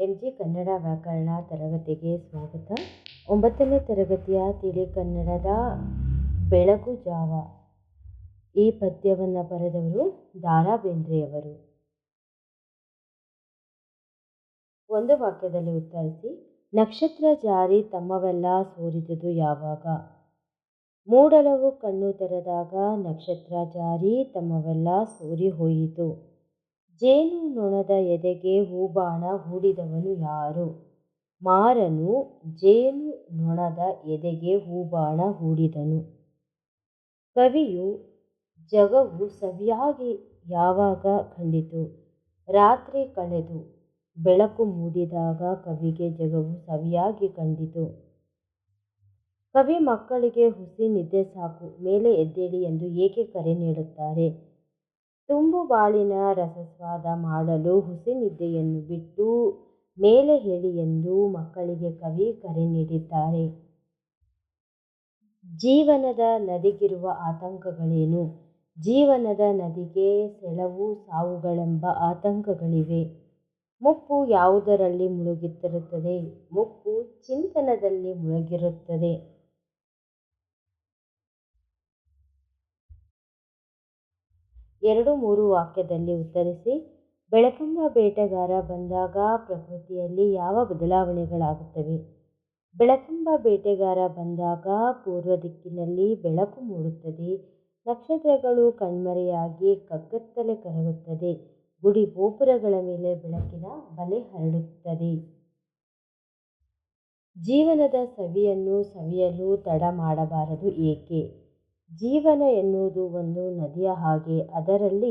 MG Kannada ವ್ಯಾಕರಣ ತರಗತಿಗೆ ಸ್ವಾಗತ. 9ನೇ ತರಗತಿಯ ತಿಳಿ ಕನ್ನಡದ ಬೆಳಗು ಜಾವ ಈ ಪದ್ಯವನ್ನು ಬರೆದವರು ದಾರಾ ಬೇಂದ್ರೆಯವರು. ಒಂದು ವಾಕ್ಯದಲ್ಲಿ ಉತ್ತರಿಸಿ. ನಕ್ಷತ್ರ ಜಾರಿ ತಮ್ಮವೆಲ್ಲ ಸೋರಿದುದು ಯಾವಾಗ? ಮೂಡಲವು ಕಣ್ಣು ತೆರೆದಾಗ ನಕ್ಷತ್ರ ಜಾರಿ ತಮ್ಮವೆಲ್ಲ ಸೋರಿ ಹೋಯಿತು. ಜೇನು ನೊಣದ ಎದೆಗೆ ಹೂಬಾಣ ಹೂಡಿದವನು ಯಾರು? ಮಾರನು ಜೇನು ನೊಣದ ಎದೆಗೆ ಹೂಬಾಣ ಹೂಡಿದನು. ಕವಿಯು ಜಗವು ಸವಿಯಾಗಿ ಯಾವಾಗ ಕಂಡಿತು? ರಾತ್ರಿ ಕಳೆದು ಬೆಳಕು ಮೂಡಿದಾಗ ಕವಿಗೆ ಜಗವು ಸವಿಯಾಗಿ ಕಂಡಿತು. ಕವಿ ಮಕ್ಕಳಿಗೆ ಹುಸಿ ನಿದ್ದೆ ಸಾಕು, ಮೇಲೆ ಎದ್ದೇಳಿ ಎಂದು ಏಕೆ ಕರೆ ನೀಡುತ್ತಾರೆ? ತುಂಬು ಬಾಳಿನ ರಸಸ್ವಾದ ಮಾಡಲು ಹುಸಿ ನಿದ್ದೆಯನ್ನು ಬಿಟ್ಟು ಮೇಲೆ ಹೇಳಿ ಎಂದು ಮಕ್ಕಳಿಗೆ ಕವಿ ಕರೆ ನೀಡಿದ್ದಾರೆ. ಜೀವನದ ನದಿಗಿರುವ ಆತಂಕಗಳೇನು? ಜೀವನದ ನದಿಗೆ ಸೆಳವು ಸಾವುಗಳೆಂಬ ಆತಂಕಗಳಿವೆ. ಮುಪ್ಪು ಯಾವುದರಲ್ಲಿ ಮುಳುಗುತ್ತಿರುತ್ತದೆ? ಮುಪ್ಪು ಚಿಂತನದಲ್ಲಿ ಮುಳುಗಿರುತ್ತದೆ. ಎರಡು ಮೂರು ವಾಕ್ಯದಲ್ಲಿ ಉತ್ತರಿಸಿ. ಬೆಳಕೆಂಬ ಬೇಟೆಗಾರ ಬಂದಾಗ ಪ್ರಕೃತಿಯಲ್ಲಿ ಯಾವ ಬದಲಾವಣೆಗಳಾಗುತ್ತವೆ? ಬೆಳಕೆಂಬ ಬೇಟೆಗಾರ ಬಂದಾಗ ಪೂರ್ವ ದಿಕ್ಕಿನಲ್ಲಿ ಬೆಳಕು ಮೂಡುತ್ತದೆ. ನಕ್ಷತ್ರಗಳು ಕಣ್ಮರೆಯಾಗಿ ಕಗ್ಗತ್ತಲೆ ಕರಗುತ್ತದೆ. ಗುಡಿ ಗೋಪುರಗಳ ಮೇಲೆ ಬೆಳಕಿನ ಬಲೆ ಹರಡುತ್ತದೆ. ಜೀವನದ ಸವಿಯನ್ನು ಸವಿಯಲು ತಡ ಮಾಡಬಾರದು ಏಕೆ? ಜೀವನ ಎನ್ನುವುದು ಒಂದು ನದಿಯ ಹಾಗೆ, ಅದರಲ್ಲಿ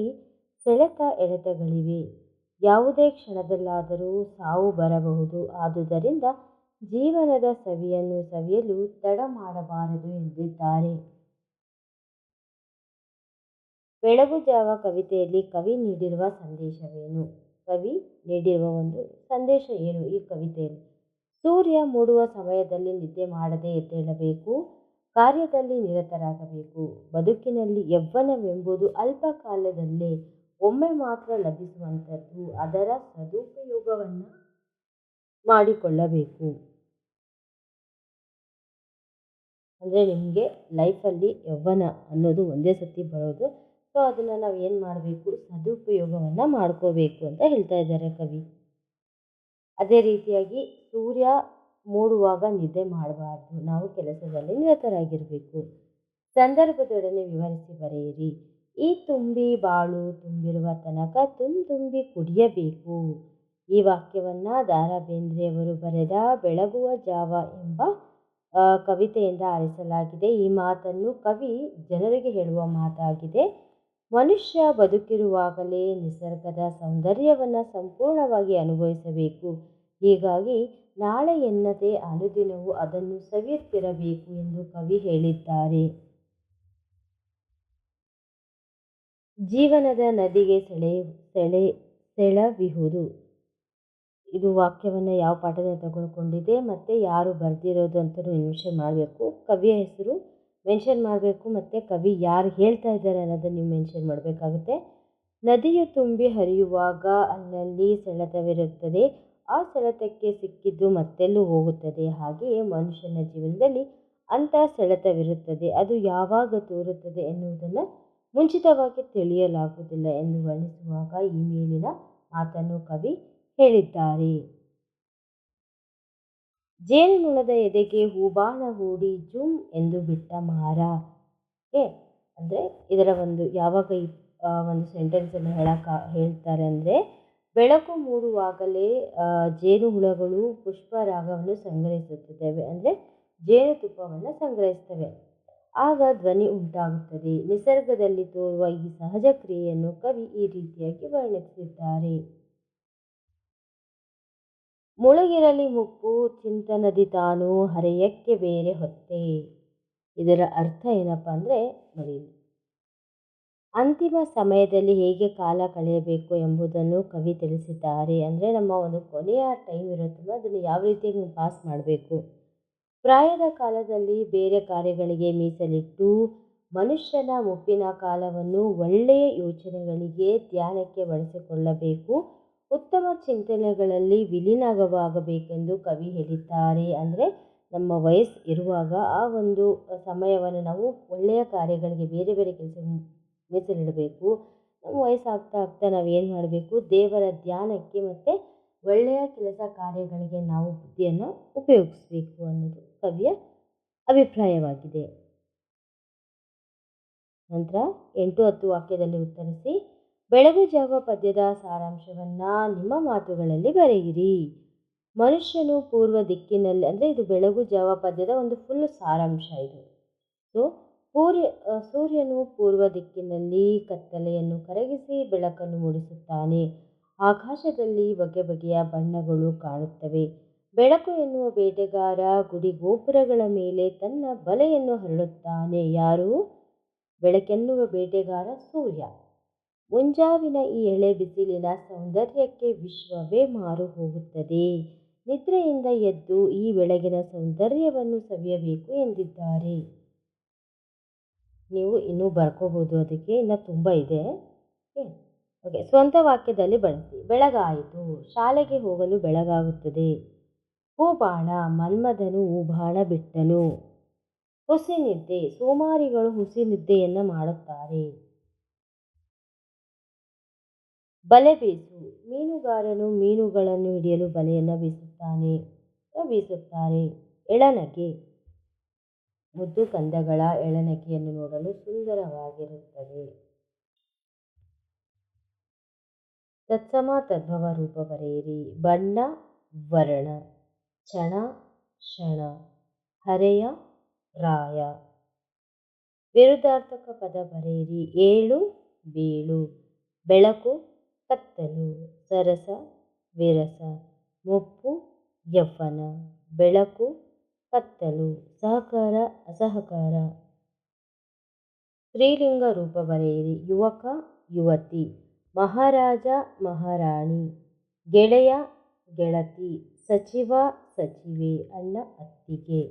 ಸೆಳೆತ ಎಳೆತಗಳಿವೆ. ಯಾವುದೇ ಕ್ಷಣದಲ್ಲಾದರೂ ಸಾವು ಬರಬಹುದು. ಆದುದರಿಂದ ಜೀವನದ ಸವಿಯನ್ನು ಸವಿಯಲು ತಡ ಮಾಡಬಾರದು ಎಂದಿದ್ದಾರೆ. ಬೆಳಗು ಜಾವ ಕವಿತೆಯಲ್ಲಿ ಕವಿ ನೀಡಿರುವ ಸಂದೇಶವೇನು? ಕವಿ ನೀಡಿರುವ ಒಂದು ಸಂದೇಶ ಏನು ಈ ಕವಿತೆಯಲ್ಲಿ? ಸೂರ್ಯ ಮೂಡುವ ಸಮಯದಲ್ಲಿ ನಿದ್ದೆ ಮಾಡದೆ ಎದ್ದೇಳಬೇಕು. ಕಾರ್ಯದಲ್ಲಿ ನಿರತರಾಗಬೇಕು. ಬದುಕಿನಲ್ಲಿ ಯೌವನವೆಂಬುದು ಅಲ್ಪ ಕಾಲದಲ್ಲೇ ಒಮ್ಮೆ ಮಾತ್ರ ಲಭಿಸುವಂಥದ್ದು. ಅದರ ಸದುಪಯೋಗವನ್ನು ಮಾಡಿಕೊಳ್ಳಬೇಕು. ಅಂದರೆ ನಿಮಗೆ ಲೈಫಲ್ಲಿ ಯೌವನ ಅನ್ನೋದು ಒಂದೇ ಸತಿ ಬರೋದು. ಸೊ ಅದನ್ನು ನಾವು ಏನು ಮಾಡಬೇಕು? ಸದುಪಯೋಗವನ್ನು ಮಾಡ್ಕೋಬೇಕು ಅಂತ ಹೇಳ್ತಾ ಇದ್ದಾರೆ ಕವಿ. ಅದೇ ರೀತಿಯಾಗಿ ಸೂರ್ಯ ಮೂಡುವಾಗ ನಿದ್ದೆ ಮಾಡಬಾರ್ದು. ನಾವು ಕೆಲಸದಲ್ಲಿ ನಿರತರಾಗಿರಬೇಕು. ಸಂದರ್ಭದೊಡನೆ ವಿವರಿಸಿ ಬರೆಯಿರಿ. ಈ ತುಂಬಿ ಬಾಳು ತುಂಬಿರುವ ತನಕ ತುಂಬಿ ಕುಡಿಯಬೇಕು. ಈ ವಾಕ್ಯವನ್ನು ದಾರಾ ಬೇಂದ್ರೆಯವರು ಬರೆದ ಬೆಳಗುವ ಜಾವ ಎಂಬ ಕವಿತೆಯಿಂದ ಆರಿಸಲಾಗಿದೆ. ಈ ಮಾತನ್ನು ಕವಿ ಜನರಿಗೆ ಹೇಳುವ ಮಾತಾಗಿದೆ. ಮನುಷ್ಯ ಬದುಕಿರುವಾಗಲೇ ನಿಸರ್ಗದ ಸೌಂದರ್ಯವನ್ನು ಸಂಪೂರ್ಣವಾಗಿ ಅನುಭವಿಸಬೇಕು. ಹೀಗಾಗಿ ನಾಳೆ ಎನ್ನದೆ ಅನುದಿನವೂ ಅದನ್ನು ಸವಿಯುತ್ತಿರಬೇಕು ಎಂದು ಕವಿ ಹೇಳಿದ್ದಾರೆ. ಜೀವನದ ನದಿಗೆ ಸೆಳವಿಹುದು. ಇದು ವಾಕ್ಯವನ್ನು ಯಾವ ಪಾಠದಿಂದ ತಗೊಂಡ್ಕೊಂಡಿದೆ ಮತ್ತು ಯಾರು ಬರೆದಿರೋದು ಅಂತ ಮೆನ್ಷನ್ ಮಾಡಬೇಕು. ಕವಿಯ ಹೆಸರು ಮೆನ್ಷನ್ ಮಾಡಬೇಕು ಮತ್ತು ಕವಿ ಯಾರು ಹೇಳ್ತಾ ಇದ್ದಾರೆ ಅನ್ನೋದನ್ನು ನೀವು ಮೆನ್ಷನ್ ಮಾಡಬೇಕಾಗುತ್ತೆ. ನದಿಯು ತುಂಬಿ ಹರಿಯುವಾಗ ಅಲ್ಲಲ್ಲಿ ಸೆಳೆತವಿರುತ್ತದೆ. ಆ ಸೆಳೆತಕ್ಕೆ ಸಿಕ್ಕಿದ್ದು ಮತ್ತೆಲ್ಲೂ ಹೋಗುತ್ತದೆ. ಹಾಗೆಯೇ ಮನುಷ್ಯನ ಜೀವನದಲ್ಲಿ ಅಂಥ ಸೆಳೆತವಿರುತ್ತದೆ. ಅದು ಯಾವಾಗ ತೋರುತ್ತದೆ ಎನ್ನುವುದನ್ನು ಮುಂಚಿತವಾಗಿ ತಿಳಿಯಲಾಗುವುದಿಲ್ಲ ಎಂದು ವರ್ಣಿಸುವಾಗ ಈ ಮೇಲಿನ ಮಾತನ್ನು ಕವಿ ಹೇಳಿದ್ದಾರೆ. ಜೇನುನೊಣದ ಎದೆಗೆ ಹೂಬಾಣ ಹೂಡಿ ಜುಮ್ ಎಂದು ಬಿಟ್ಟ ಮಾರ. ಅಂದರೆ ಇದರ ಒಂದು ಯಾವಾಗ ಈ ಒಂದು ಸೆಂಟೆನ್ಸನ್ನು ಹೇಳ್ತಾರೆ ಅಂದರೆ, ಬೆಳಕು ಮೂಡುವಾಗಲೇ ಜೇನುಹುಳಗಳು ಪುಷ್ಪರಾಗವನ್ನು ಸಂಗ್ರಹಿಸುತ್ತವೆ. ಅಂದರೆ ಜೇನುತುಪ್ಪವನ್ನು ಸಂಗ್ರಹಿಸ್ತವೆ. ಆಗ ಧ್ವನಿ ಉಂಟಾಗುತ್ತದೆ. ನಿಸರ್ಗದಲ್ಲಿ ತೋರುವ ಈ ಸಹಜ ಕ್ರಿಯೆಯನ್ನು ಕವಿ ಈ ರೀತಿಯಾಗಿ ವರ್ಣಿಸಿದ್ದಾರೆ. ಮುಳುಗಿರಲಿ ಮುಪ್ಪು ಚಿಂತನದಿ ತಾನು ಹರೆಯಕ್ಕೆ ಬೇರೆ ಹೊತ್ತೆ. ಇದರ ಅರ್ಥ ಏನಪ್ಪ ಅಂದರೆ ನೋಡಿ, ಅಂತಿಮ ಸಮಯದಲ್ಲಿ ಹೇಗೆ ಕಾಲ ಕಳೆಯಬೇಕು ಎಂಬುದನ್ನು ಕವಿ ತಿಳಿಸಿದ್ದಾರೆ. ಅಂದರೆ ನಮ್ಮ ಒಂದು ಕೊನೆಯ ಟೈಮ್ ಇರುತ್ತಲ್ಲ, ಅದನ್ನು ಯಾವ ರೀತಿಯಾಗಿ ಪಾಸ್ ಮಾಡಬೇಕು. ಪ್ರಾಯದ ಕಾಲದಲ್ಲಿ ಬೇರೆ ಕಾರ್ಯಗಳಿಗೆ ಮೀಸಲಿಟ್ಟು ಮನುಷ್ಯನ ಮುಪ್ಪಿನ ಕಾಲವನ್ನು ಒಳ್ಳೆಯ ಯೋಚನೆಗಳಿಗೆ ಧ್ಯಾನಕ್ಕೆ ಬಳಸಿಕೊಳ್ಳಬೇಕು. ಉತ್ತಮ ಚಿಂತನೆಗಳಲ್ಲಿ ವಿಲೀನವಾಗಬೇಕೆಂದು ಕವಿ ಹೇಳಿದ್ದಾರೆ. ಅಂದರೆ ನಮ್ಮ ವಯಸ್ಸು ಇರುವಾಗ ಆ ಒಂದು ಸಮಯವನ್ನು ನಾವು ಒಳ್ಳೆಯ ಕಾರ್ಯಗಳಿಗೆ ಬೇರೆ ಬೇರೆ ಕೆಲಸ ಮೀಸಲಿಡಬೇಕು. ನಮ್ಮ ವಯಸ್ಸಾಗ್ತಾ ಆಗ್ತಾ ನಾವು ಏನು ಮಾಡಬೇಕು, ದೇವರ ಧ್ಯಾನಕ್ಕೆ ಮತ್ತು ಒಳ್ಳೆಯ ಕೆಲಸ ಕಾರ್ಯಗಳಿಗೆ ನಾವು ಬುದ್ಧಿಯನ್ನು ಉಪಯೋಗಿಸಬೇಕು ಅನ್ನೋದು ಕವಿಯ ಅಭಿಪ್ರಾಯವಾಗಿದೆ. ನಂತರ 8-10 ವಾಕ್ಯದಲ್ಲಿ ಉತ್ತರಿಸಿ. ಬೆಳಗು ಜಾವ ಪದ್ಯದ ಸಾರಾಂಶವನ್ನು ನಿಮ್ಮ ಮಾತುಗಳಲ್ಲಿ ಬರೆಯಿರಿ. ಮನುಷ್ಯನು ಪೂರ್ವ ದಿಕ್ಕಿನಲ್ಲಿ, ಅಂದರೆ ಇದು ಬೆಳಗು ಜಾವ ಪದ್ಯದ ಒಂದು ಫುಲ್ ಸಾರಾಂಶ ಇದು. ಸೊ ಸೂರ್ಯನು ಪೂರ್ವ ದಿಕ್ಕಿನಲ್ಲಿ ಕತ್ತಲೆಯನ್ನು ಕರಗಿಸಿ ಬೆಳಕನ್ನು ಮೂಡಿಸುತ್ತಾನೆ. ಆಕಾಶದಲ್ಲಿ ಬಗೆ ಬಗೆಯ ಬಣ್ಣಗಳು ಕಾಣುತ್ತವೆ. ಬೆಳಕು ಎನ್ನುವ ಬೇಟೆಗಾರ ಗುಡಿ ಗೋಪುರಗಳ ಮೇಲೆ ತನ್ನ ಬಲೆಯನ್ನು ಹರಡುತ್ತಾನೆ. ಯಾರು? ಬೆಳಕೆನ್ನುವ ಬೇಟೆಗಾರ ಸೂರ್ಯ. ಮುಂಜಾವಿನ ಈ ಎಳೆ ಬಿಸಿಲಿನ ಸೌಂದರ್ಯಕ್ಕೆ ವಿಶ್ವವೇ ಮಾರು ಹೋಗುತ್ತದೆ. ನಿದ್ರೆಯಿಂದ ಎದ್ದು ಈ ಬೆಳಗಿನ ಸೌಂದರ್ಯವನ್ನು ಸವಿಯಬೇಕು ಎಂದಿದ್ದಾರೆ. ನೀವು ಇನ್ನೂ ಬರ್ಕೋಬೋದು, ಅದಕ್ಕೆ ಇನ್ನೂ ತುಂಬ ಇದೆ. ಓಕೆ, ಸ್ವಂತ ವಾಕ್ಯದಲ್ಲಿ ಬಳಸಿ. ಬೆಳಗಾಯಿತು, ಶಾಲೆಗೆ ಹೋಗಲು ಬೆಳಗಾಗುತ್ತದೆ. ಹೂಬಾಣ, ಮನ್ಮಥನು ಹೂಬಾಣ ಬಿಟ್ಟನು. ಹುಸಿ ನಿದ್ದೆ, ಸೋಮಾರಿಗಳು ಹುಸಿ ನಿದ್ದೆಯನ್ನು ಮಾಡುತ್ತಾರೆ. ಬಲೆ ಬೀಸು, ಮೀನುಗಾರನು ಮೀನುಗಳನ್ನು ಹಿಡಿಯಲು ಬಲೆಯನ್ನು ಬೀಸುತ್ತಾರೆ. ಎಳನಗೆ, ಮುದ್ದು ಕಂದಗಳ ಎಳನಗೆಯನ್ನು ನೋಡಲು ಸುಂದರವಾಗಿರುತ್ತದೆ. ತತ್ಸಮ ತದ್ಭವ ರೂಪ ಬರೆಯಿರಿ. ಬಣ್ಣ ವರ್ಣ, ಕ್ಷಣ ಕ್ಷಣ, ಹರೆಯ ರಾಯ. ವಿರುದ್ಧಾರ್ಥಕ ಪದ ಬರೆಯಿರಿ. ಏಳು ಬೀಳು, ಬೆಳಕು ಕತ್ತಲು, ಸರಸ ವಿರಸ, ಮುಪ್ಪು ಯೌವನ, ಬೆಳಕು ಕತ್ತಲು, ಸಹಕಾರ ಅಸಹಕಾರ. ಸ್ತ್ರೀಲಿಂಗ ರೂಪ ಬರೆಯಿರಿ. ಯುವಕ ಯುವತಿ, ಮಹಾರಾಜ ಮಹಾರಾಣಿ, ಗೆಳೆಯ ಗೆಳತಿ, ಸಚಿವ ಸಚಿವೆ, ಅಣ್ಣ ಅತ್ತಿಗೆ.